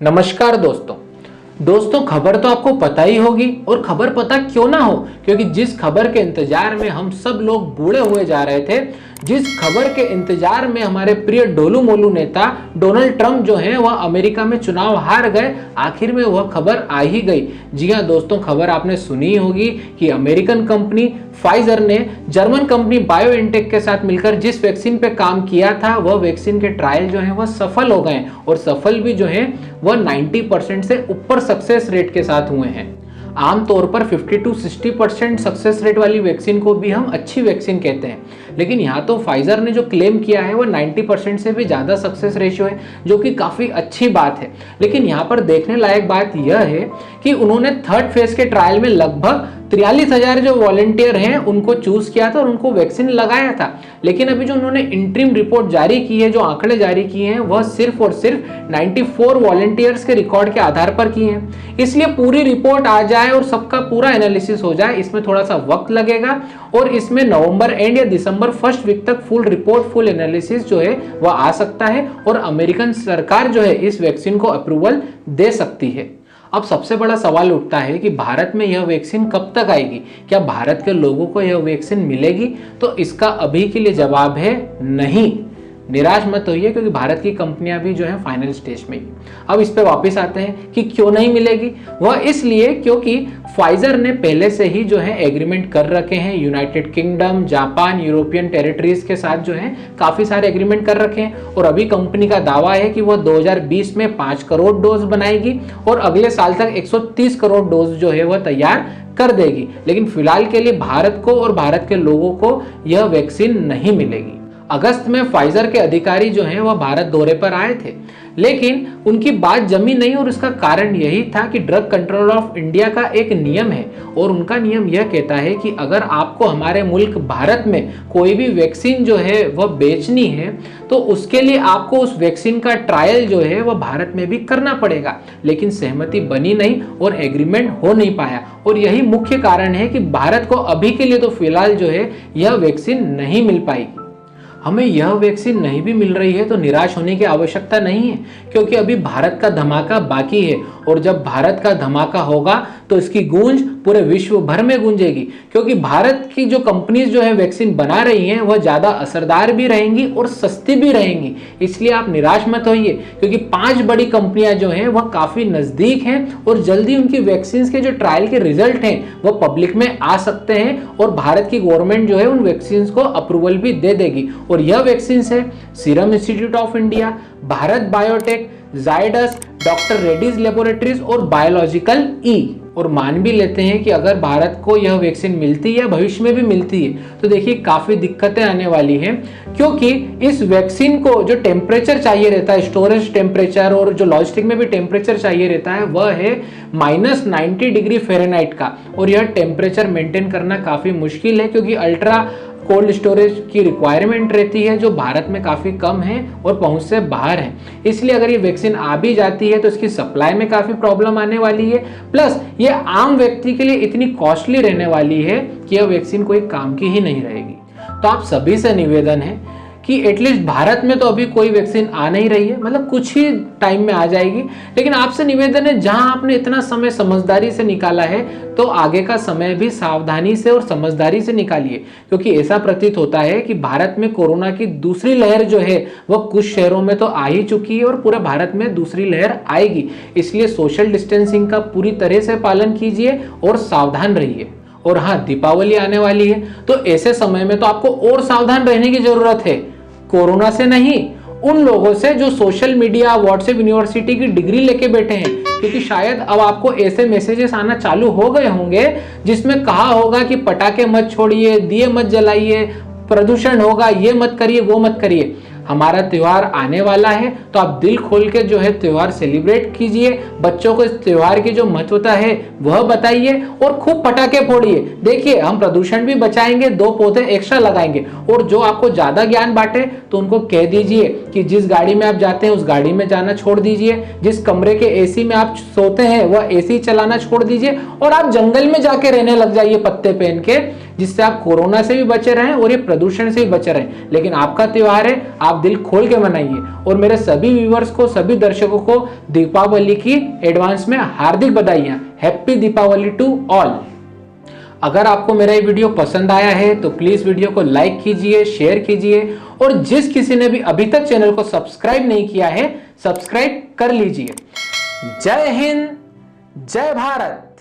नमस्कार दोस्तों खबर तो आपको पता ही होगी और खबर पता क्यों ना हो, क्योंकि जिस खबर के इंतजार में हम सब लोग बूढ़े हुए जा रहे थे, जिस खबर के इंतजार में हमारे प्रिय डोलू मोलू नेता डोनाल्ड ट्रंप जो है वह अमेरिका में चुनाव हार गए, आखिर में वह खबर आ ही गई। जी हाँ दोस्तों, खबर आपने सुनी होगी कि अमेरिकन कंपनी फाइजर ने जर्मन कंपनी बायोएनटेक के साथ मिलकर जिस वैक्सीन पे काम किया था वह वैक्सीन के ट्रायल जो है वह सफल हो गए और सफल भी जो है वह 90% से ऊपर सक्सेस रेट के साथ हुए हैं। आमतौर पर 50 to 60% सक्सेस रेट वाली वैक्सीन को भी हम अच्छी वैक्सीन कहते हैं, लेकिन यहाँ तो फाइजर ने जो क्लेम किया है वो 90% से भी ज़्यादा सक्सेस रेशियो है, जो कि काफ़ी अच्छी बात है। लेकिन यहाँ पर देखने लायक बात यह है कि उन्होंने थर्ड फेज के ट्रायल में लगभग 43,000 जो वॉलंटियर हैं उनको चूज किया था और उनको वैक्सीन लगाया था। लेकिन अभी जो उन्होंने इंटरिम रिपोर्ट जारी की है, जो आंकड़े जारी किए हैं, वह सिर्फ और सिर्फ 94 वॉलंटियर्स के रिकॉर्ड के आधार पर किए हैं। इसलिए पूरी रिपोर्ट आ जाए और सबका पूरा एनालिसिस हो जाए, इसमें थोड़ा सा वक्त लगेगा और इसमें नवंबर एंड या दिसंबर फर्स्ट वीक तक फुल रिपोर्ट, फुल एनालिसिस जो है वह आ सकता है और अमेरिकन सरकार जो है इस वैक्सीन को अप्रूवल दे सकती है। अब सबसे बड़ा सवाल उठता है कि भारत में यह वैक्सीन कब तक आएगी, क्या भारत के लोगों को यह वैक्सीन मिलेगी? तो इसका अभी के लिए जवाब है नहीं। निराश मत होइए, क्योंकि भारत की कंपनियां भी जो है फाइनल स्टेज में। अब इस पे वापस आते हैं कि क्यों नहीं मिलेगी। वह इसलिए क्योंकि फाइजर ने पहले से ही जो है एग्रीमेंट कर रखे हैं United kingdom, Japan, European territories के साथ जो है काफी सारे एग्रीमेंट कर रखे हैं और अभी कंपनी का दावा है कि वह 2020 में 5 करोड़ डोज बनाएगी और अगले साल तक 130 करोड़ डोज जो है वह तैयार कर देगी। लेकिन फिलहाल के लिए भारत को और भारत के लोगों को यह वैक्सीन नहीं मिलेगी। अगस्त में फाइजर के अधिकारी जो हैं वह भारत दौरे पर आए थे, लेकिन उनकी बात जमी नहीं और इसका कारण यही था कि ड्रग कंट्रोल ऑफ इंडिया का एक नियम है और उनका नियम यह कहता है कि अगर आपको हमारे मुल्क भारत में कोई भी वैक्सीन जो है वह बेचनी है तो उसके लिए आपको उस वैक्सीन का ट्रायल जो है वह भारत में भी करना पड़ेगा। लेकिन सहमति बनी नहीं और एग्रीमेंट हो नहीं पाया और यही मुख्य कारण है कि भारत को अभी के लिए तो फिलहाल जो है यह वैक्सीन नहीं मिल पाएगी। हमें यह वैक्सीन नहीं भी मिल रही है तो निराश होने की आवश्यकता नहीं है, क्योंकि अभी भारत का धमाका बाकी है और जब भारत का धमाका होगा तो इसकी गूंज पूरे विश्व भर में गूंजेगी, क्योंकि भारत की जो कंपनीज जो है वैक्सीन बना रही हैं वह ज़्यादा असरदार भी रहेंगी और सस्ती भी रहेंगी। इसलिए आप निराश मत होइए, क्योंकि 5 बड़ी कंपनियां जो हैं वह काफ़ी नज़दीक हैं और जल्दी उनकी वैक्सीन के जो ट्रायल के रिजल्ट हैं वह पब्लिक में आ सकते हैं और भारत की गवर्नमेंट जो है उन वैक्सीन को अप्रूवल भी दे देगी। और यह वैक्सीन है serum institute of India, Bharat biotech, Zydus, doctor Reddy's laboratories और बायोलॉजिकल ई। और मान भी लेते हैं कि अगर भारत को यह वैक्सीन मिलती है, भविष्य में भी मिलती है, तो देखिए काफ़ी दिक्कतें आने वाली हैं, क्योंकि इस वैक्सीन को जो टेम्परेचर चाहिए रहता है, स्टोरेज टेम्परेचर और जो लॉजिस्टिक में भी टेम्परेचर चाहिए रहता है, वह है -90 डिग्री फ़ारेनहाइट का। और यह टेम्परेचर मेंटेन करना काफ़ी मुश्किल है, क्योंकि अल्ट्रा कोल्ड स्टोरेज की रिक्वायरमेंट रहती है जो भारत में काफ़ी कम है और पहुंच से बाहर है। इसलिए अगर ये वैक्सीन आ भी जाती है तो इसकी सप्लाई में काफ़ी प्रॉब्लम आने वाली है, प्लस ये आम व्यक्ति के लिए इतनी कॉस्टली रहने वाली है कि यह वैक्सीन कोई काम की ही नहीं रहेगी। तो आप सभी से निवेदन है कि एटलीस्ट भारत में तो अभी कोई वैक्सीन आ नहीं रही है, मतलब कुछ ही टाइम में आ जाएगी, लेकिन आपसे निवेदन है जहां आपने इतना समय समझदारी से निकाला है तो आगे का समय भी सावधानी से और समझदारी से निकालिए, क्योंकि ऐसा प्रतीत होता है कि भारत में कोरोना की दूसरी लहर जो है वह कुछ शहरों में तो आ ही चुकी है और पूरे भारत में दूसरी लहर आएगी। इसलिए सोशल डिस्टेंसिंग का पूरी तरह से पालन कीजिए और सावधान रहिए। और हाँ, दीपावली आने वाली है तो ऐसे समय में तो आपको और सावधान रहने की जरूरत है, कोरोना से नहीं, उन लोगों से जो सोशल मीडिया, व्हाट्सएप यूनिवर्सिटी की डिग्री लेके बैठे हैं, क्योंकि शायद अब आपको ऐसे मैसेजेस आना चालू हो गए होंगे जिसमें कहा होगा कि पटाखे मत छोड़िए, दिए मत जलाइए, प्रदूषण होगा, ये मत करिए, वो मत करिए। हमारा त्योहार आने वाला है तो आप दिल खोल के जो है त्योहार सेलिब्रेट कीजिए, बच्चों को इस त्योहार की जो महत्वता है वह बताइए और खूब पटाखे फोड़िए। देखिए हम प्रदूषण भी बचाएंगे, 2 पौधे एक्स्ट्रा लगाएंगे। और जो आपको ज्यादा ज्ञान बांटे तो उनको कह दीजिए कि जिस गाड़ी में आप जाते हैं उस गाड़ी में जाना छोड़ दीजिए, जिस कमरे के एसी में आप सोते हैं वह एसी चलाना छोड़ दीजिए और आप जंगल में जाके रहने लग जाइए पत्ते पहन के, जिससे आप कोरोना से भी बचे रहें और ये प्रदूषण से भी बचे रहें। लेकिन आपका त्योहार है, आप दिल खोल के मनाइए। और मेरे सभी व्यूवर्स को, सभी दर्शकों को दीपावली की एडवांस में हार्दिक बधाइयां। Happy Deepavali to all. अगर आपको मेरा ये वीडियो पसंद आया है तो प्लीज वीडियो को लाइक कीजिए, शेयर कीजिए और जिस किसी ने भी अभी तक चैनल को सब्सक्राइब नहीं किया है, सब्सक्राइब कर लीजिए। जय हिंद, जय भारत।